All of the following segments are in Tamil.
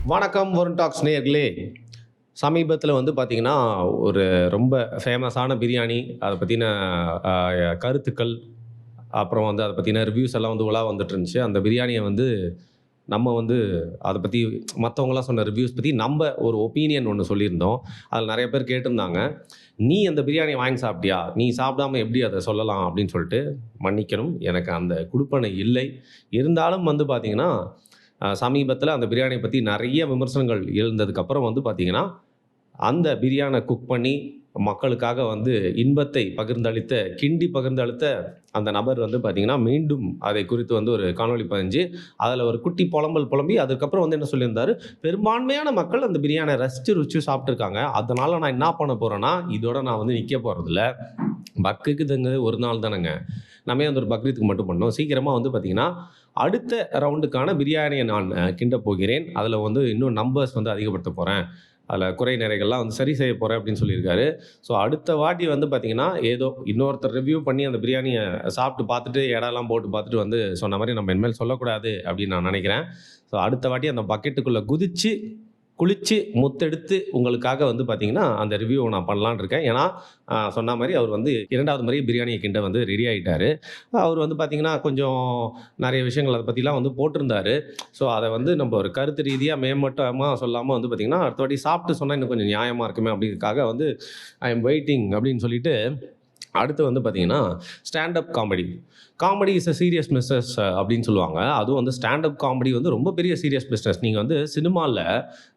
வணக்கம் வருண் டாக்ஸ் நேயர்களே. சமீபத்தில வந்து பார்த்தீங்கன்னா, ஒரு ரொம்ப ஃபேமஸான பிரியாணி, அத பத்தின அ கருத்துக்கள், அப்புறம் வந்து அத பத்தின ரிவ்யூஸ் எல்லாம் வந்து உலா வந்துட்டு இருந்துச்சு. அந்த பிரியாணிய வந்து நம்ம வந்து அத பத்தி மத்தவங்கலாம் சொன்ன ரிவ்யூஸ் பத்தி நம்ப ஒரு ஒப்பீனியன் ஒண்ணு சொல்லியிருந்தோம். அதில நெறைய பேர் கேட்டிருந்தாங்க. "நீ அந்த பிரியாணிய வாங்கி சாப்பிட்டியா? நீ சாப்பிடாம எப்படி அத சொல்லலாம்?" அப்படின்னு சொல்லிட்டு. மன்னிக்கணும். எனக்கு அந்த குடுப்பனை இல்லை. இருந்தாலும் வந்து பார்த்தீங்கன்னா, சமீபத்தில அந்த பிரியாணிய பத்தி நெறைய விமர்சனங்கள் எழுந்ததுக்கப்புறம் வந்து பார்த்தீங்கன்னா, அந்த பிரியாண குக் பண்ணி மக்களுக்காக வந்து இன்பத்தை பகிர்ந்தளித்த, கிண்டி பகிர்ந்தளித்த அந்த நபர் வந்து பார்த்தீங்கன்னா, மீண்டும் அதை குறித்து வந்து ஒரு காணொளி பதிஞ்சு, அதில ஒரு குட்டி பொலம்பல் பொலம்பி, அதுக்கப்புறம் வந்து என்ன சொல்லியிருந்தாரு, "பெரும்பான்மையான மக்கள் அந்த பிரியாணிய ரசிச்சு, ருசிச்சு சாப்பிட்டுருக்காங்க. அதனால நான் என்ன பண்ண போறேன்னா, இதோட நான் வந்து நிக்க போறதில்ல. பக்ரீத்துங்கிறது ஒரு நாள் தானங்க. நம்ம ஏன் வந்து ஒரு பக்ரீத்துக்கு மட்டும் பண்ணணும். சீக்கிரமா வந்து பார்த்தீங்கன்னா, அடுத்த ரவுண்டுக்கான பிரியாணிய நான் கிண்டப் போகிறேன். அதில வந்து இன்னும் நம்பர்ஸ் வந்து அதிகப்படுத்தப் போறேன். அதில குறை நிறைகள்லாம் வந்து சரி செய்ய போறேன்." அப்படின்னு சொல்லியிருக்காரு. ஸோ அடுத்த வாட்டி வந்து பார்த்தீங்கன்னா, ஏதோ இன்னொருத்தர் ரிவ்யூ பண்ணி அந்த பிரியாணிய சாப்பிட்டு பார்த்துட்டு, எடைலாம் போட்டு பார்த்துட்டு வந்து சொன்ன மாரி நம்ம இனிமேல் சொல்லக்கூடாது அப்படின்னு நான் நெனைக்கிறேன். ஸோ அடுத்த வாட்டி அந்த பக்கெட்டுக்குள்ள குதிச்சு, குளிச்சு, முத்தெடுத்து உங்களுக்காக வந்து பார்த்தீங்கன்னா, அந்த ரிவ்யூவ நான் பண்ணலான்னு இருக்கேன். ஏன்னா, சொன்ன மாரி அவர் வந்து 2வது முறை பிரியாணிய கிண்ட வந்து ரெடி ஆயிட்டாரு. அவர் வந்து பார்த்தீங்கன்னா, கொஞ்சம் நெறைய விஷயங்கள் அத பத்திலாம் வந்து போட்டிருந்தாரு. ஸோ அத வந்து நம்ம ஒரு கருத்து ரீதியா மேம்பட்டமா சொல்லாம வந்து பார்த்தீங்கன்னா, அடுத்த வாட்டி சாப்பிட்டு சொன்னா இன்னும் கொஞ்சம் நியாயமா இருக்குமே அப்படிங்கிறதுக்காக வந்து ஐ அம் வெயிட்டிங் அப்படின்னு சொல்லிட்டு, அடுத்து வந்து பார்த்தீங்கன்னா, stand up comedy. Comedy is a serious business அப்படின்னு சொல்லுவாங்க. அதுவும் வந்து ஸ்டாண்ட் அப் காமெடி வந்து ரொம்ப பெரிய சீரியஸ் பிசினஸ். நீங்க வந்து சினிமால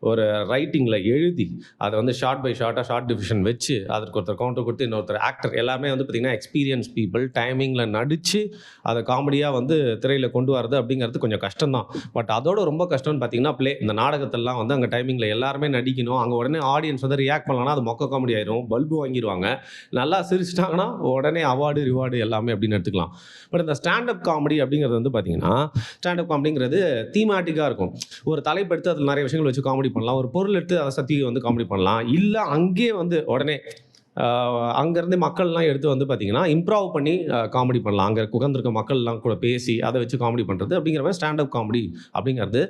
ஒரு ரைட்டிங்ல எழுதி, அத வந்து ஷார்ட் பை ஷார்ட்டா ஷார்ட் டிவிஷன் வச்சு, அதற்கு ஒருத்தர் கவுண்டர் குடுத்து, இன்னொருத்தர் ஆக்டர் எல்லாமே வந்து பார்த்தீங்கன்னா, எக்ஸ்பீரியன்ஸ் பீப்பிள் டைமிங்ல நடிச்சு, அத காமெடியா வந்து திரையில கொண்டு வரது அப்படிங்கிறது கொஞ்சம் கஷ்டம் தான். பட் அதோட ரொம்ப கஷ்டம்னு பார்த்தீங்கன்னா, இந்த நாடகத்தெல்லாம் வந்து அங்க டைமிங்ல எல்லாருமே நடிக்கணும். அங்க உடனே ஆடியன்ஸ் வந்து ரியாக்ட் பண்ணலனா, அது மொக்க காமெடி ஆயிரும். பல்பு வாங்கிருவாங்க. நல்லா சிரிச்சுட்டாங்கன்னா, உடனே அவார்டு, ரிவார்டு எல்லாமே அப்படின்னு எடுத்துக்கலாம். பட் இந்த ஸ்டாண்ட் அப் காமெடி அப்படிங்கிறது வந்து பார்த்தீங்கன்னா, ஸ்டாண்ட் அப் காமெடிங்கிறது தீமேட்டிக்கா இருக்கும். ஒரு தலைப்பு எடுத்து அதில நெறைய விஷயங்கள் வச்சு காமெடி பண்ணலாம். ஒரு பொருள் எடுத்து அத பத்தி வந்து காமெடி பண்ணலாம். இல்ல அங்கேயே வந்து உடனே அங்கேருந்து மக்கள்லாம் எடுத்து வந்து பார்த்தீங்கன்னா, இம்ப்ரோவ் பண்ணி காமெடி பண்ணலாம். அங்க உட்கார்ந்திருக்க மக்கள்லாம் கூட பேசி, அத வச்சு காமெடி பண்றது அப்படிங்கிற மாரி ஸ்டாண்ட் அப் காமெடி அப்படிங்கிறது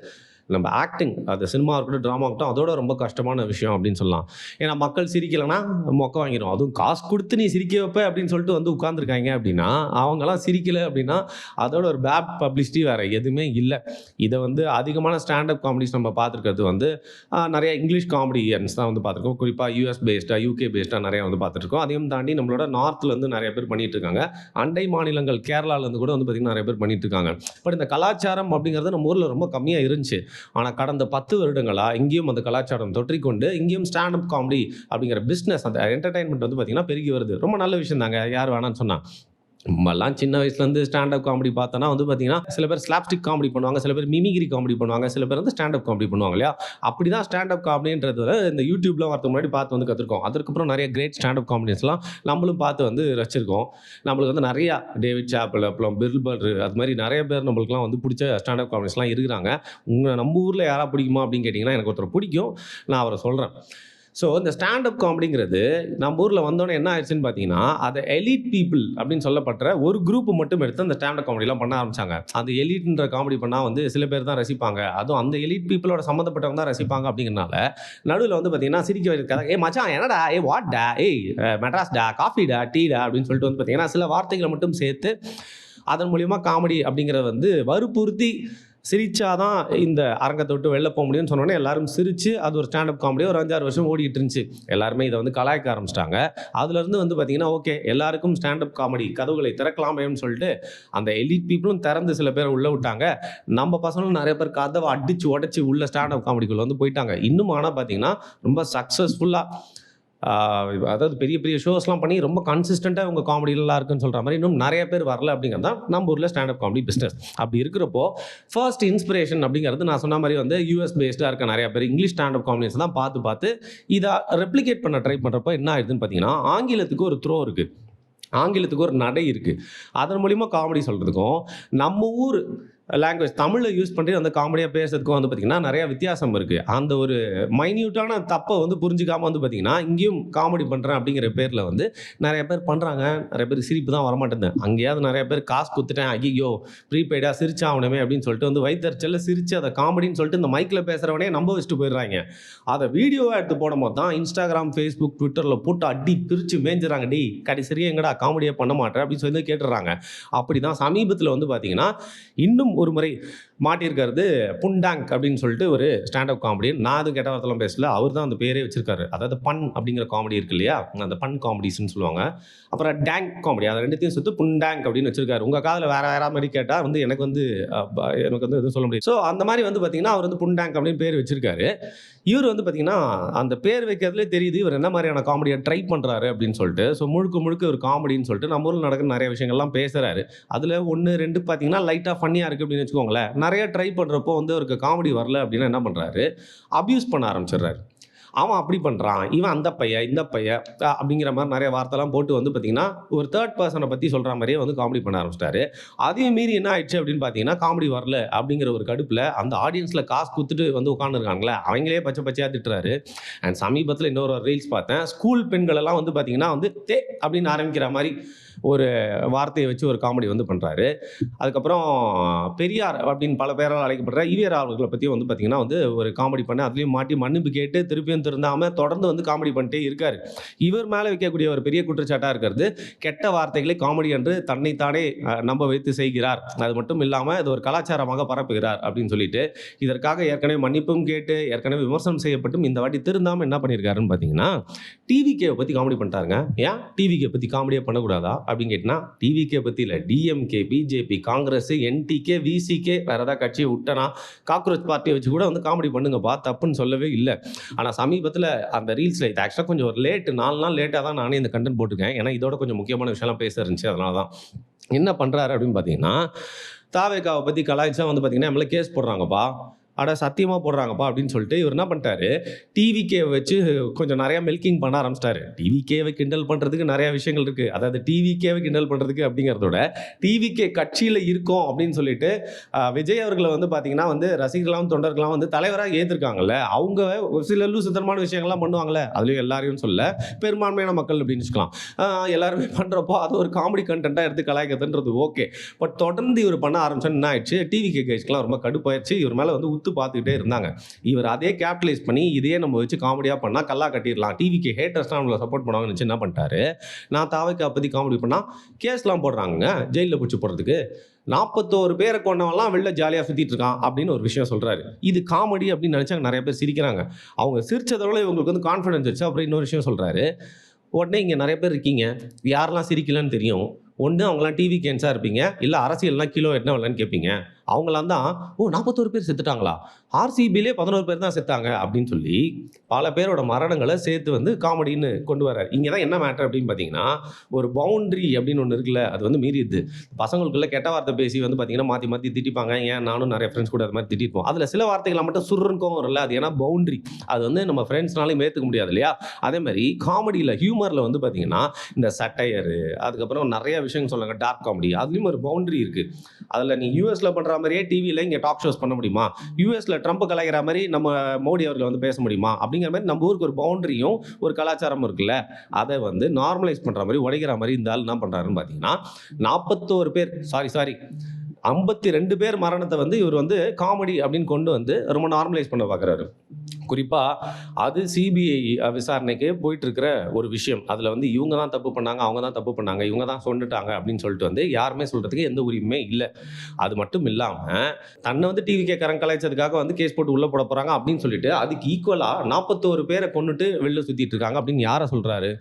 நம்ம ஆக்டிங் அது சினிமா இருக்கட்டும், ட்ராமா இருக்கட்டும், அதோட ரொம்ப கஷ்டமான விஷயம் அப்படின்னு சொல்லலாம். ஏன்னா மக்கள் சிரிக்கலன்னா மொக்க வாங்கிரும். அதுவும் காசு குடுத்து நீ சிரிக்க வைப்ப அப்படின்னு சொல்லிட்டு வந்து உட்கார்ந்துருக்காய்ங்க அப்படின்னா, அவங்கலாம் சிரிக்கல அப்படின்னா, அதோட ஒரு பேட் பப்ளிசிட்டி வேற எதுவுமே இல்ல. இத வந்து அதிகமான ஸ்டாண்ட் அப் காமெடிஸ் நம்ம பார்த்துருக்கிறது வந்து நெறைய இங்கிலீஷ் காமெடியன்ஸ் தான் வந்து பார்த்துருக்கோம். குறிப்பா யுஎஸ் பேஸ்டா, யுகே பேஸ்டா நெறைய வந்து பார்த்துட்டுருக்கோம். அதையும் தாண்டி நம்மளோட நார்த்ல இருந்து நெறைய பேர் பண்ணிட்டு இருக்காங்க. அண்டை மாநிலங்கள் கேரளால இருந்து கூட வந்து பார்த்தீங்கன்னா, நெறைய பேர் பண்ணிட்டு இருக்காங்க. பட் இந்த கலாச்சாரம் அப்படிங்கிறது நம்ம ஊர்ல ரொம்ப கம்மியா இருந்துச்சு. ஆனா கடந்த 10 வருடங்களா இங்கேயும் அந்த கலாச்சாரம் தொற்றிக்கொண்டு, இங்கேயும் ஸ்டாண்ட் அப் காமெடி அப்படிங்கிற பிசினஸ் அந்த என்டர்டெயின்மென்ட் வந்து பார்த்தீங்கன்னா பெருகி வருது. ரொம்ப நல்ல விஷயம் தாங்க. யார் வேணான்னு சொன்னா. நம்மலாம் சின்ன வயசுலேருந்து ஸ்டாண்ட் அப் காமெடி பார்த்தோன்னா வந்து பார்த்தீங்கன்னா, சில பேர் ஸ்லாப்ஸ்டிக் காமெடி பண்ணுவாங்க, சில பேர் மிமிக்ரி காமெடி பண்ணுவாங்க, சில பேர் வந்து ஸ்டாண்ட் அப் காமெடி பண்ணுவாங்க இல்லையா? அப்படிதான் ஸ்டாண்ட் அப் காமெடின்றத இந்த யூடியூப்லாம் வரதுக்கு முன்னாடி பார்த்து வந்து கத்துருக்கோம். அதற்கப்புறம் நெறைய கிரேட் ஸ்டாண்ட் அப் காமெடியன்ஸ்லாம் நம்மளும் பார்த்து வந்து ரசிச்சிருக்கோம். நம்மளுக்கு வந்து நெறையா டேவிட் சாப்பல், அப்புறம் பில் பர் அது மாரி நெறைய பேர் நம்மளுக்குலாம் வந்து புடிச்ச ஸ்டாண்ட் அப் காமெடியன்ஸ்லாம் இருக்கிறாங்க. நம்ம ஊர்ல யாரா பிடிக்குமா அப்படின்னு கேட்டீங்கன்னா, எனக்கு ஒருத்தர பிடிக்கும். நான் அவர சொல்றேன். ஸோ இந்த ஸ்டாண்ட் அப் காமெடிங்கிறது நம்ம ஊர்ல வந்தோனே என்ன ஆயிடுச்சுன்னு பார்த்தீங்கன்னா, அத எலிட் பீப்பிள் அப்படின்னு சொல்லப்படுற ஒரு குரூப் மட்டும் எடுத்து அந்த ஸ்டாண்ட் அப் காமெடிலாம் பண்ண ஆரம்பிச்சாங்க. அந்த எலிட்ன்ற காமெடி பண்ணா வந்து சில பேர் தான் ரசிப்பாங்க. அதுவும் அந்த எலிட் பீப்பிளோட சம்மந்தப்பட்டவங்க தான் ரசிப்பாங்க அப்படிங்கிறனால, நடுவுல வந்து பார்த்தீங்கன்னா, சிரிக்க வைக்கிறதுக்காக, "ஏய் மச்சான் என்னடா? ஏய் வாட்டா? ஏய் மெட்ராஸ்டா, காஃபிடா, டீடா" அப்படின்னு சொல்லிட்டு வந்து பார்த்தீங்கன்னா, சில வார்த்தைகள மட்டும் சேர்த்து, அதன் மூலியமா காமெடி அப்படிங்கிறத வந்து வற்புறுத்தி சிரிச்சா தான் இந்த அரங்கத்த விட்டு வெளில போ முடியும்னு சொன்னோனே, எல்லாரும் சிரிச்சு, அது ஒரு ஸ்டாண்ட் அப் காமெடியா ஒரு 5, 6 வருஷம் ஓடிட்டு இருந்துச்சு. எல்லாருமே இத வந்து கலாய்க்க ஆரம்பிச்சுட்டாங்க. அதுலருந்து வந்து பார்த்தீங்கன்னா, ஓகே எல்லாருக்கும் ஸ்டாண்ட் அப் காமெடி கதவுகளை திறக்கலாமேன்னு சொல்லிட்டு, அந்த எலிட் பீப்பிளும் திறந்து சில பேர உள்ள விட்டாங்க. நம்ம பசங்களும் நெறைய பேர் கதவ அடிச்சு, உடைச்சு உள்ள ஸ்டாண்ட் அப் காமெடிக்குள்ள வந்து போயிட்டாங்க. இன்னும் ஆனா பார்த்தீங்கன்னா, ரொம்ப சக்சஸ்ஃபுல்லா ஆ அதாவது பெரிய பெரிய ஷோஸ்லாம் பண்ணி ரொம்ப கன்சிஸ்டன்ட்டா இவங்க காமெடி நல்லா இருக்குன்னு சொல்ற மாரி இன்னும் நெறைய பேர் வரல அப்படிங்கிறது தான் நம்ம ஊர்ல ஸ்டாண்ட் அப் காமெடி பிசினஸ். அப்படி இருக்கிறப்போ, ஃபர்ஸ்ட் இன்ஸ்பிரேஷன் அப்படிங்கிறது நான் சொன்ன மாரி வந்து யுஎஸ் பேஸ்டா இருக்க நெறைய பேர் இங்கிலீஷ் ஸ்டாண்ட் அப் காமெடியன்ஸ் தான் பார்த்து பார்த்து இத ரெப்ளிகேட் பண்ண ட்ரை பண்றப்போ என்ன ஆயிடுதுன்னு பார்த்தீங்கன்னா, ஆங்கிலத்துக்கு ஒரு த்ரோ இருக்கு. ஆங்கிலத்துக்கு ஒரு நடை இருக்கு. அதன் மூலியமா காமெடி சொல்றதுக்கும், நம்ம ஊர் லாங்குவேஜ் தமிழ்ல யூஸ் பண்ணி அந்த காமெடியா பேசுறதுக்கும் வந்து பார்த்தீங்கன்னா, நெறைய வித்தியாசம் இருக்கு. அந்த ஒரு மைன்யூட்டான தப்ப வந்து புரிஞ்சுக்காம வந்து பார்த்தீங்கன்னா, இங்கேயும் காமெடி பண்றேன் அப்படிங்கிற பேர்ல வந்து நெறைய பேர் பண்றாங்க. நெறைய பேருக்கு சிரிப்பு தான் வரமாட்டேன்து. அங்கேயாவது நெறைய பேர் காசு குடுத்துட்டேன், ஐய்யய்யோ! ப்ரீபெய்டா சிரிச்சாகணுமே அப்படின்னு சொல்லிட்டு வந்து வயித்தெரிச்சல்ல சிரிச்சு அத காமெடின்னு சொல்லிட்டு இந்த மைக்ல பேசுறவனே நம்ப வச்சுட்டு போயிடுறாய்ங்க. அத வீடியோவா எடுத்து போடும்போது தான் Instagram, Facebook, Twitterல போட்டு அடி பிரிச்சு மேய்ஞ்சுறாங்க. "டேய் கடைசியா எங்கடா காமெடியே பண்ண மாட்ற?" அப்படின்னு சொல்லி கேட்டுர்றாங்க. அப்படிதான் சமீபத்தில வந்து பார்த்தீங்கன்னா, இன்னும் ஒரு முறை மாட்டியிருக்கிறது புண்டாங் அப்படின்னு சொல்லிட்டு ஒரு ஸ்டாண்ட் அப் காமெடியன். நான் எதுவும் கெட்ட வார்த்தைலாம் பேசல. அவர் தான் அந்த பேரே வச்சிருக்காரு. அதாவது பன் அப்படிங்கிற காமெடி இருக்கு இல்லையா? அந்த பன் காமெடிஸ்ன்னு சொல்லுவாங்க. அப்புறம் டேங் காமெடி. அது 2த்தையும் சேர்த்து புண்டாங் அப்படின்னு வச்சிருக்காரு. உங்க காதுல வேற வேற மாரி கேட்டா வந்து எனக்கு வந்து எதுவும் சொல்ல முடியாது. ஸோ அந்த மாரி வந்து பார்த்தீங்கன்னா, அவர் வந்து புண்டாங் அப்படின்னு பேர் வச்சிருக்காரு. இவர் வந்து பார்த்தீங்கன்னா, அந்த பேர் வைக்கிறதுலே தெரியுது இவர் என்ன மாரியான காமெடிய ட்ரை பண்றாரு அப்படின்னு சொல்லிட்டு. ஸோ முழுக்க முழுக்க ஒரு காமெடின்னு சொல்லிட்டு நம்ம ஊர்ல நடக்கிற நெறைய விஷயங்கள்லாம் பேசுறாரு. அதுல 1, 2 பார்த்தீங்கன்னா, லைட்டா ஃபன்னியா இருக்கு அப்படின்னு வச்சுக்கோங்களேன். நெறைய ட்ரை பண்றப்போ வந்து அவருக்கு காமெடி வரல அப்படின்னா என்ன பண்றாரு, அப்யூஸ் பண்ண ஆரம்பிச்சுடுறாரு. அவன் அப்படி பண்றான், இவன் அந்த பையன், இந்த பையன் அப்படிங்கிற மாரி நெறைய வார்த்தைலாம் போட்டு வந்து பார்த்தீங்கன்னா, ஒரு 3 பெர்சன பத்தி சொல்ற மாரியே வந்து காமெடி பண்ண ஆரம்பிச்சுட்டாரு. அதையும் மீறி என்ன ஆயிடுச்சு அப்படின்னு பார்த்தீங்கன்னா, காமெடி வரல அப்படிங்கிற ஒரு கடுப்புல அந்த ஆடியன்ஸ்ல காசு குடுத்துட்டு வந்து உட்கார்ந்துருக்காங்கல்ல, அவங்களே பச்சை பச்சையா திட்டுறாரு. அண்ட் சமீபத்தில இன்னொரு ரீல்ஸ் பார்த்தேன். ஸ்கூல் பெண்கள் எல்லாம் வந்து பார்த்தீங்கன்னா வந்து, அப்படின்னு ஆரம்பிக்கிற மாரி ஒரு வார்த்தைய வச்சு ஒரு காமெடி வந்து பண்றாரு. அதுக்கப்புறம் பெரியார் அப்படின்னு பல பேரால் அழைக்கப்படுற ஈவேரா அவர்கள பத்தியும் வந்து பார்த்தீங்கன்னா வந்து ஒரு காமெடி பண்ணி அதிலயும் மாட்டி மன்னிப்பு கேட்டு திருப்பியும் திருந்தாம தொடர்ந்து வந்து காமெடி பண்ணிட்டே இருக்காரு. இவர் மேல வைக்கக்கூடிய ஒரு பெரிய குற்றச்சாட்டா இருக்கிறது, கெட்ட வார்த்தைகளை காமெடி என்று தன்னைத்தானே நம்ப வைத்து செய்கிறார். அது மட்டும் இல்லாம இது ஒரு கலாச்சாரமாக பரப்புகிறார் அப்படின்னு சொல்லிட்டு, இதற்காக ஏற்கனவே மன்னிப்பும் கேட்டு, ஏற்கனவே விமர்சனம் செய்யப்பட்டும் இந்த வாட்டி திருந்தாம என்ன பண்ணியிருக்காருன்னு பார்த்தீங்கன்னா, டிவிகேவ பத்தி காமெடி பண்ணிட்டாருங்க. ஏன் டிவிகே பத்தி காமெடியே பண்ணக்கூடாதா? அப்படின்னு கேட்டீங்கன்னா, டிவிகே பத்தி இல்ல. DMK, BJP, Congress, NTK, VCK வேற ஏதாவது கட்சிய விட்டனா, காக்ரோச் பார்ட்டிய வச்சு கூட வந்து காமெடி பண்ணுங்கப்பா. தப்புன்னு சொல்லவே இல்ல. ஆனா சமீபத்தில அந்த ரீல்ஸ்ல இது ஆக்சுவலா கொஞ்சம் ஒரு லேட் 4 நாள் லேட்டா தான் நானே இந்த கன்டென்ட் போட்டுருக்கேன். ஏன்னா இதோட கொஞ்சம் முக்கியமான விஷயம்லாம் பேச இருந்துச்சு. அதனால தான். என்ன பண்றாரு அப்படின்னு பார்த்தீங்கன்னா, தாவேகாவ பத்தி கலாய்ச்சா வந்து பார்த்தீங்கன்னா, என் மேல கேஸ் போடுறாங்கப்பா. அட சத்தியமா போடுறாங்கப்பா அப்படின்னு சொல்லிட்டு இவர் என்ன பண்ணிட்டாரு, டிவிகேவ வச்சு கொஞ்சம் நெறைய மில்கிங் பண்ண ஆரம்பிச்சுட்டாரு. டிவிகேவ கிண்டல் பண்றதுக்கு நெறைய விஷயங்கள் இருக்கு. அதாவது டிவிகேவ கிண்டல் பண்றதுக்கு அப்படிங்கிறத விட, டிவிகே கட்சியில இருக்கோம் அப்படின்னு சொல்லிட்டு விஜய் அவர்கள வந்து பார்த்தீங்கன்னா வந்து ரசிகர்களாம், தொண்டர்களாம் வந்து தலைவரா ஏத்துருக்காங்கல்ல, அவங்க ஒரு சில லூசுத்தனமான விஷயங்கள்லாம் பண்ணுவாங்கல்ல, அதுலயும் எல்லாரையும் சொல்ல, பெரும்பான்மையான மக்கள் அப்படின்னு வச்சுக்கலாம். எல்லாருமே பண்றப்போ அது ஒரு காமெடி கன்டென்ட்டா எடுத்து கலாய்க்கிறதுன்றது ஓகே. பட் தொடர்ந்து இவர் பண்ண ஆரம்பிச்சோன்னே என்ன ஆயிடுச்சு, டிவிகே கைஸ்க்குலாம் ரொம்ப கடுப்பாயிருச்சு. இவர் மேல வந்து பார்த்துக்கிட்டே இருந்தாங்க. இவர் அதே கேபிட்டலைஸ் பண்ணி இதையே நம்ம வச்சு காமெடியா பண்ணா கல்லா கட்டிடலாம். டிவிக்கு ஹேட்டர்ஸ்லாம் நம்மள சப்போர்ட் பண்ணுவாங்கன்னு நினைச்சு என்ன பண்ணிட்டாரு, நான் தாவேக்கா பத்தி காமெடி பண்ணா கேஸ்லாம் போடுறாங்கங்க ஜெயில்ல புடிச்சு போடுறதுக்கு. 41 பேரை கொன்னவன்லாம் வெளில ஜாலியா சுத்திட்டு இருக்கான் அப்படின்னு ஒரு விஷயம் சொல்றாரு. இது காமெடி அப்படின்னு நினைச்சு நிறைய பேர் சிரிக்கிறாங்க. அவங்க சிரிச்சதோட இவங்களுக்கு வந்து கான்ஃபிடன்ஸ் வச்சு அப்புறம் இன்னொரு விஷயம் சொல்றாரு. உடனே இங்க நிறைய பேர் இருக்கீங்க. யாரெல்லாம் சிரிக்கலன்னு தெரியும். ஒண்ணு அவங்கலாம் டிவி கேன்ஸா இருப்பீங்க. இல்ல அரசியல்னா கிலோ என்ன விலைன்னு கேட்பீங்க. அவங்கலாம் தான், "ஓ 41 பேர் செத்துட்டாங்களா? ஆர்சிபிலே 11 பேர் தான் செத்தாங்க." அப்படின்னு சொல்லி பல பேரோட மரணங்கள சேர்த்து வந்து காமெடின்னு கொண்டு வராரு. இங்க தான் என்ன மேட்டர் அப்படின்னு பார்த்தீங்கன்னா, ஒரு பவுண்டரி அப்படின்னு ஒண்ணு இருக்குல்ல, அது வந்து மீறிருது. பசங்களுக்குள்ள கெட்ட வார்த்தை பேசி வந்து பார்த்தீங்கன்னா, மாத்தி மாத்தி திட்டிப்பாங்க. ஏன் நானும் நெறைய ஃப்ரெண்ட்ஸ் கூட அது மாரி திட்டிருப்போம். அதுல சில வார்த்தைகள மட்டும் சுர்ருன்னு கோவம் வரும்ல, அது ஏன்னா பவுண்டரி. அது வந்து நம்ம ஃப்ரெண்ட்ஸ்னாலயும் ஏத்துக்க முடியாது இல்லையா? அதே மாரி காமெடில, ஹியூமர்ல வந்து பார்த்தீங்கன்னா, இந்த சட்டையரு, அதுக்கப்புறம் நெறைய விஷயங்கள் சொன்னாங்க. Dark comedy. அதுலயும் ஒரு பவுண்டரி இருக்கு. அதுல நீ யுஎஸ்ல பண்ற மாரியே டிவில இங்க டாக் ஷோஸ் பண்ண முடியுமா? யுஎஸ்ல ட்ரம்ப் கலாய்க்கிற மாரி நம்ம மோடி அவர்கள் வந்து பேச முடியுமா? அப்படிங்கிற மாரி நம்ம ஊருக்கு ஒரு பவுண்டரியும், ஒரு கலாச்சாரமும் இருக்குல்ல. அத வந்து நார்மலைஸ் பண்ற மாரி, உடைக்கிற மாரி இந்த ஆள் என்ன பண்றாருன்னு பார்த்தீங்கன்னா, 41 பேர் சாரி 52 பேர் மரணத்த வந்து இவர் வந்து காமெடி அப்படின்னு கொண்டு வந்து ரொம்ப நார்மலைஸ் பண்ண பார்க்குறாரு. குறிப்பா அது சிபிஐ விசாரணைக்கு போயிட்டு இருக்கிற ஒரு விஷயம். அதுல வந்து இவங்க தான் தப்பு பண்ணாங்க, அவங்க தான் தப்பு பண்ணாங்க, இவங்க தான் கொன்னுட்டாங்க அப்படின்னு சொல்லிட்டு வந்து யாருமே சொல்றதுக்கு எந்த உரிமையுமே இல்ல. அது மட்டும் இல்லாம தன்னை வந்து டிவிகே காரங்க கலாய்ச்சதுக்காக வந்து கேஸ் போட்டு உள்ள போட போறாங்க அப்படின்னு சொல்லிட்டு அதுக்கு ஈக்குவலா 41 பேரை கொன்னுட்டு வெளில சுத்திட்டு இருக்காங்க அப்படின்னு யார சொல்றாரு?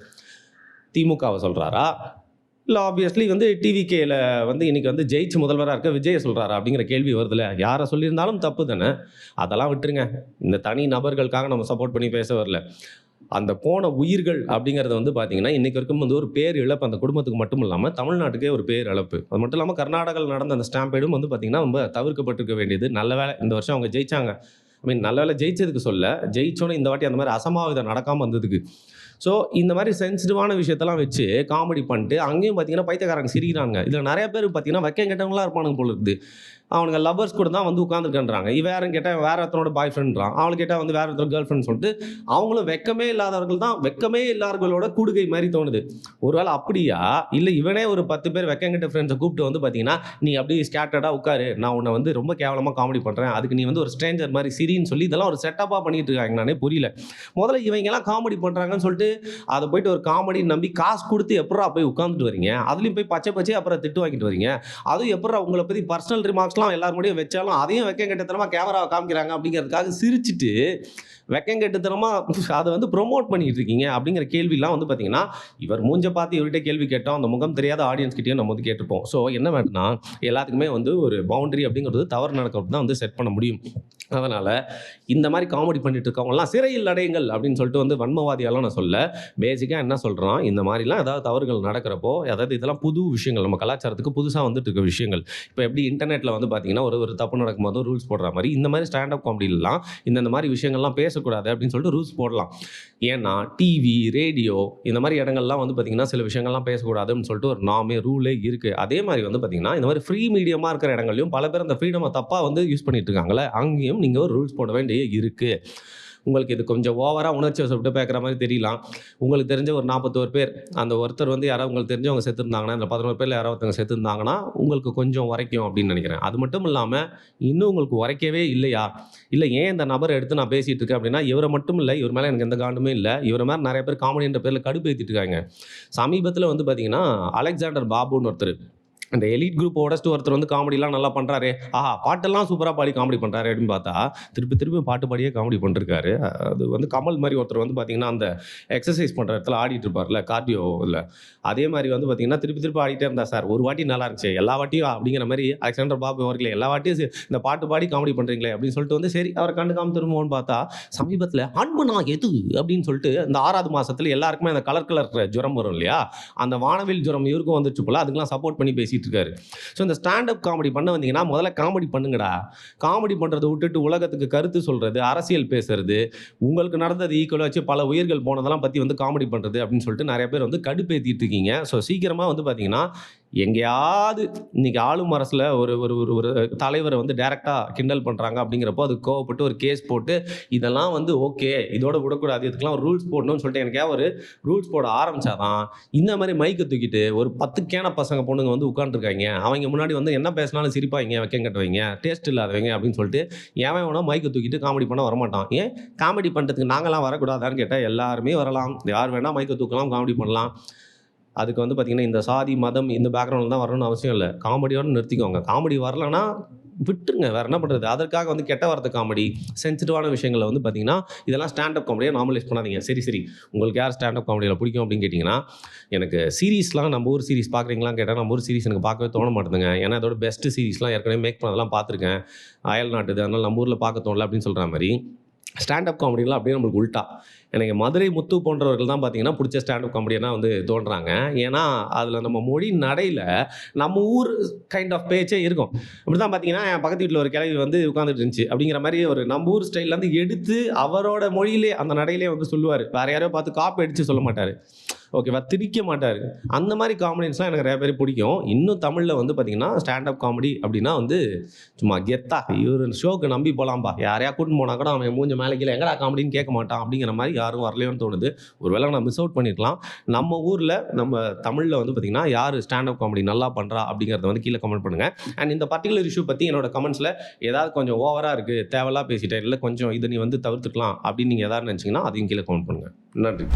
திமுகவை சொல்றாரா? இல்ல ஆப்வியஸ்லி வந்து டிவிகேல வந்து இன்னைக்கு வந்து ஜெயிச்சு முதல்வரா இருக்க விஜய சொல்றாரா? அப்படிங்கிற கேள்வி வருதுல்ல. யார சொல்லியிருந்தாலும் தப்பு தானே. அதெல்லாம் விட்டுருங்க. இந்த தனி நபர்களுக்காக நம்ம சப்போர்ட் பண்ணி பேச வரல. அந்த போன உயிர்கள் அப்படிங்கிறது வந்து பார்த்தீங்கன்னா, இன்னைக்கு வரைக்கும் வந்து ஒரு பேர் இழப்பு அந்த குடும்பத்துக்கு மட்டும் இல்லாம, தமிழ்நாட்டுக்கே ஒரு பேர் இழப்பு. அது மட்டும் இல்லாம கர்நாடகால நடந்த அந்த ஸ்டாம்பேடும் வந்து பார்த்தீங்கன்னா, ரொம்ப தவிர்க்கப்பட்டிருக்க வேண்டியது. நல்ல வேளை இந்த வருஷம் அவங்க ஜெயிச்சாங்க. நல்ல வேளை ஜெயிச்சதுக்கு சொல்ல, ஜெயிச்சோனே இந்த வாட்டி அந்த மாரி அசம்பாவிதம் நடக்காம இருந்ததுக்கு. ஸோ இந்த மாரி சென்சிட்டிவான விஷயத்தெல்லாம் வச்சு காமெடி பண்ணிட்டு, அங்கேயும் பார்த்தீங்கன்னா பைத்தியக்காரங்க சிரிக்கிறாங்க. இதில நெறைய பேர் பார்த்தீங்கன்னா, வெக்கம் கெட்டவங்களா இருப்பானுங்க போல இருக்குது. அவனுங்க லவ்வர்ஸ் கூட தான் வந்து உட்காந்துருக்கன்றாங்க. இவன் யாருன்னு கேட்டால் வேற ஒருத்தனோட பாய் ஃப்ரெண்ட்றான். அவளுக்கு கேட்டால் வந்து வேற ஒருத்தர் கேர்ள் ஃப்ரெண்ட் சொல்லிட்டு அவங்களும் வெக்கமே இல்லாதவர்கள் தான், வெக்கமே இல்லாதவர்களோட கூடுகை மாதிரி தோணுது. ஒருவேளை அப்படியா? இல்லை இவனே ஒரு 10 பேர் வெக்கங்கிட்ட ஃப்ரெண்ட்ஸை கூப்பிட்டு வந்து பார்த்தீங்கன்னா, நீ அப்படியே ஸ்கேட்டர்டாக உட்காரு, நான் உன்னை வந்து ரொம்ப கேவலமாக காமெடி பண்ணுறேன், அதுக்கு நீ வந்து ஒரு ஸ்ட்ரேஞ்சர் மாதிரி சிரின்னு சொல்லி இதெல்லாம் ஒரு செட்டப்பாக பண்ணிட்டு இருக்காங்க. நானே புரியல. முதல்ல இவங்கெல்லாம் காமெடி பண்ணுறாங்கன்னு சொல்லிட்டு அதை போயிட்டு ஒரு காமெடி நம்பி காசு கொடுத்து எப்படா போய் உட்காந்துட்டு வரீங்க? அதுலேயும் போய் பச்சை பச்சை அப்புறம் திட்டு வாங்கிட்டு வரீங்க. அதுவும் எப்படா உங்களை பற்றி பர்சனல் ரிமார்க்ஸ்லாம் எல்லாரும் கூடயும் வச்சாலும் அதையும் வெக்கம் கெட்டத்தனமாக கேமராவை காமிக்கிறாங்க அப்படிங்கிறதுக்காக சிரிச்சிட்டு வெக்கங்கெட்டுத்தனமா அதை வந்து ப்ரொமோட் பண்ணிட்டு இருக்கீங்க அப்படிங்கிற கேள்விலாம் வந்து பார்த்தீங்கன்னா, இவர் மூஞ்ச பார்த்து இவர்கிட்ட கேள்வி கேட்டோம், அந்த முகம் தெரியாத ஆடியன்ஸ் கிட்டேயும் நம்ம வந்து கேட்டுப்போம். ஸோ என்ன வேணும்னா, எல்லாத்துக்குமே வந்து ஒரு பவுண்டரி அப்படிங்கிறது தவறு நடக்கிறது தான் வந்து செட் பண்ண முடியும். அதனால் இந்த மாதிரி காமெடி பண்ணிட்டு இருக்கவங்கலாம் சிறையில் அடையுங்கள் அப்படின்னு சொல்லிட்டு வந்து வன்மவாதியாலாம் நான் சொல்ல. பேசிக்காக என்ன சொல்கிறோம், இந்த மாதிரிலாம் ஏதாவது தவறுகள் நடக்கிறப்போ, அதாவது இதெல்லாம் புது விஷயங்கள், நம்ம கலாச்சாரத்துக்கு புதுசாக வந்துட்டு இருக்க விஷயங்கள். இப்போ எப்படி இன்டர்நெட்டில் வந்து பார்த்தீங்கன்னா, ஒரு தப்பு நடக்கும்போது ரூல்ஸ் போடுற மாதிரி இந்த மாதிரி ஸ்டாண்டப் காமெடிலாம் இந்த மாதிரி விஷயங்கள்லாம் பேசக்கூடாது அப்படின்னு சொல்லிட்டு ரூல்ஸ் போடலாம். ஏன்னா டிவி, ரேடியோ இந்த மாதிரி இடங்கள்லாம் வந்து பார்த்தீங்கன்னா சில விஷயங்கள்லாம் பேசக்கூடாதுன்னு சொல்லிட்டு ஒரு ரூலே இருக்குது. அதே மாதிரி வந்து பார்த்தீங்கன்னா இந்த மாதிரி ஃப்ரீ மீடியமாக இருக்கிற இடங்கள்லையும் பல பேர் அந்த ஃப்ரீடமை தப்பாக வந்து யூஸ் பண்ணிட்டு இருக்காங்களே, அங்கேயும் நீங்கள் ஒரு ரூல்ஸ் போட வேண்டிய இருக்குது. உங்களுக்கு இது கொஞ்சம் ஓவராக உணர்ச்சி வசப்பட்டு பேசுகிற மாதிரி தெரியலாம். உங்களுக்கு தெரிஞ்ச ஒரு 41 பேர், அந்த ஒருத்தர் வந்து யாராவது உங்களுக்கு தெரிஞ்சவங்க செத்துருந்தாங்கன்னா, இந்த 11 பேரில் யாராவது ஒருத்தவங்க செத்துருந்தாங்கன்னா உங்களுக்கு கொஞ்சம் உரைக்கும் அப்படின்னு நினைக்கிறேன். அது மட்டும் இல்லாமல் இன்னும் உங்களுக்கு உரைக்கவே இல்லையா, இல்லை ஏன் இந்த நபரை எடுத்து நான் பேசிகிட்டு இருக்கேன் அப்படின்னா, இவரை மட்டும் இல்லை, இவர் மேலே எனக்கு எந்த காண்டுமே இல்லை, இவரை மாதிரி நிறைய பேர் காமெடின்ற பேரில் கடுப்பேற்றிட்டு இருக்காங்க. சமீபத்தில் வந்து பார்த்தீங்கன்னா அலெக்சாண்டர் பாபுன்னு ஒருத்தர், அந்த எலிட் குரூப் உடச்சிட்டு ஒருத்தர் வந்து காமெடிலாம் நல்லா பண்ணுறாரு, பாட்டெல்லாம் சூப்பராக பாடி காமெடி பண்ணுறாரு அப்படின்னு பார்த்தா திருப்பி பாட்டு பாடியே காமெடி பண்ணிருக்காரு. அது வந்து கமல் மாதிரி ஒருத்தர் வந்து பார்த்தீங்கன்னா அந்த எக்ஸசைஸ் பண்ணுற இடத்துல ஆடிட்டு இருப்பார்ல, கார்டியோ இல்லை, அதே மாதிரி வந்து பார்த்தீங்கன்னா திருப்பி ஆடிட்டே இருந்தா, சார் ஒரு வாட்டி நல்லா இருந்துச்சு எல்லா வாட்டியும் அப்படிங்கிற மாதிரி அலெக்சாண்டர் பாபு அவர்களே எல்லா வாட்டியும் இந்த பாட்டு பாடி காமெடி பண்ணுறீங்களே அப்படின்னு சொல்லிட்டு வந்து சரி அவரை கண்டுக்காம திரும்புவோன்னு பார்த்தா சமீபத்தில் அன்பு நான் எது அப்படின்னு சொல்லிட்டு இந்த 6வது மாதத்தில் எல்லாருக்குமே அந்த கலர் ஜுரம் வரும் இல்லையா, அந்த வானவில் ஜுரம் இவருக்கும் வந்துச்சு போல, அதுக்கெல்லாம் சப்போர்ட் பண்ணி பேசிட்டு இருக்காரு. ஸோ இந்த ஸ்டாண்டப் காமெடி பண்ண வந்தீங்கன்னா முதல்ல காமெடி பண்ணுங்கடா. காமெடி பண்ணுறதை விட்டுட்டு உலகத்துக்கு கருத்து சொல்கிறது, அரசியல் பேசுறது, உங்களுக்கு நடந்தது ஈக்குவலாக வச்சு பல உயிர்கள் போனதெல்லாம் பற்றி வந்து காமெடி பண்ணுறது அப்படின்னு சொல்லிட்டு நிறைய பேர் வந்து கடுப்பேற்றிட்டு இருக்கீங்க. ஸோ சீக்கிரமாக வந்து பார்த்தீங்கன்னா எங்கேயாவது இன்னைக்கு ஆளும் அரசில் ஒரு ஒரு ஒரு ஒரு தலைவரை வந்து டைரெக்டாக கிண்டல் பண்ணுறாங்க அப்படிங்கிறப்போ அது கோவப்பட்டு ஒரு கேஸ் போட்டு இதெல்லாம் வந்து ஓகே இதோட விடக்கூடாது, இதுக்கெல்லாம் ஒரு ரூல்ஸ் போடணும்னு சொல்லிட்டு எனக்கே ஒரு ரூல்ஸ் போட ஆரம்பித்தாதான் இந்த மாதிரி மைக்கை தூக்கிட்டு ஒரு 10 கேன பசங்க பொண்ணுங்க வந்து உட்காந்துருக்காங்க, அவங்க முன்னாடி வந்து என்ன பேசினாலும் சிரிப்பாங்க, வெக்கம் கட்டுவாங்க, டேஸ்ட் இல்லாதவங்க அப்படின்னு சொல்லிட்டு எவன் வேணா மைக்கை தூக்கிட்டு காமெடி பண்ண வரமாட்டான். ஏன் காமெடி பண்ணுறதுக்கு நாங்களாம் வரக்கூடாதான்னு கேட்டால் எல்லாருமே வரலாம், யார் வேணால் மைக்கை தூக்கலாம், காமெடி பண்ணலாம். அதுக்கு வந்து பார்த்திங்கன்னா இந்த சாதி மதம் இந்த பேக்ரவுண்டில் தான் வரணும்னு அவசியம் இல்லை, காமெடியோடு நிறுத்திக்கோங்க. காமெடி வரலன்னா விட்டுருங்க, வேறு என்ன பண்ணுறது. அதற்காக வந்து கெட்ட வார்த்தை காமெடி, சென்சிட்டிவான விஷயங்களை வந்து பார்த்திங்கன்னா இதெல்லாம் ஸ்டாண்டப் காமெடியாக நார்மலைஸ் பண்ணாதீங்க. சரி உங்களுக்கு யார் ஸ்டாண்டப் காமெடியில் பிடிக்கும் அப்படின்னு கேட்டிங்கன்னா, எனக்கு சீரீஸ்லாம் நம்ம ஊர் சீரிஸ் பார்க்குறீங்களான்னு கேட்டால் நம்ம ஊர் சீரிஸ் எனக்கு பார்க்கவே தோண மாட்டேங்குங்க. ஏன்னா அதோட பெஸ்ட்டு சீரிஸ்லாம் ஏற்கனவே மேக் பண்ணதெல்லாம் பார்த்துருக்கேன், அயல் நாட்டுது, அதனால் நம்ம ஊரில் பார்க்க தோணல அப்படின்னு சொல்கிற மாதிரி ஸ்டாண்டப் காமெடிலாம் அப்படியே நம்மளுக்கு உல்ட்டா. எனக்கு மதுரை முத்து போன்றவர்கள் தான் பார்த்தீங்கன்னா பிடிச்ச ஸ்டாண்டப் காமெடியனா வந்து தோன்றாங்க. ஏன்னா அதில் நம்ம மொழி நடையில் நம்ம ஊர் கைண்ட் ஆஃப் பேச்சே இருக்கும். அப்படி தான் பார்த்தீங்கன்னா என் பக்கத்து வீட்டில் ஒரு கிழவி வந்து உட்காந்துட்டு இருந்துச்சு அப்படிங்கிற மாதிரி ஒரு நம்ம ஊர் ஸ்டைல்லேருந்து எடுத்து அவரோட மொழியிலே அந்த நடையிலே வந்து சொல்லுவார். வேறு யாரையோ பார்த்து காப்பி அடித்து சொல்ல மாட்டார், ஓகேவா, திரிக்க மாட்டார். அந்த மாதிரி காமெடியன்ஸ்லாம் எனக்கு நிறைய பேர் பிடிக்கும். இன்னும் தமிழில் வந்து பார்த்திங்கன்னா ஸ்டாண்டப் காமெடி அப்படின்னா வந்து சும்மா கெத்தா இவர் ஷோக்கு நம்பி போகலாம்பா, யாரையா கூட்டின்னு போனால் கூட அவன் மூஞ்ச மேலே கீழே எங்கடா காமெடின்னு கேட்க மாட்டான் அப்படிங்கிற மாதிரி யாரும் வரலையோன்னு தோணுது. ஒரு வேளை நான் மிஸ் அவுட் பண்ணியிருக்கலாம். நம்ம ஊரில் நம்ம தமிழில் வந்து பார்த்திங்கன்னா யார் ஸ்டாண்டப் காமெடி நல்லா பண்ணுறா அப்படிங்கிறத வந்து கீழே கமெண்ட் பண்ணுங்கள். அண்ட் இந்த பர்டிகுலர் இஷ்யூ பற்றி என்னோட கமெண்ட்ஸில் ஏதாவது கொஞ்சம் ஓவராக இருக்குது, தேவையில்லாம் பேசிட்டேன், இல்லை கொஞ்சம் இதை நீ வந்து தவிர்த்துக்கலாம் அப்படின்னு நீங்கள் எதாவது நினச்சிங்கன்னா அதையும் கீழே கமெண்ட் பண்ணுங்கள். நன்றி.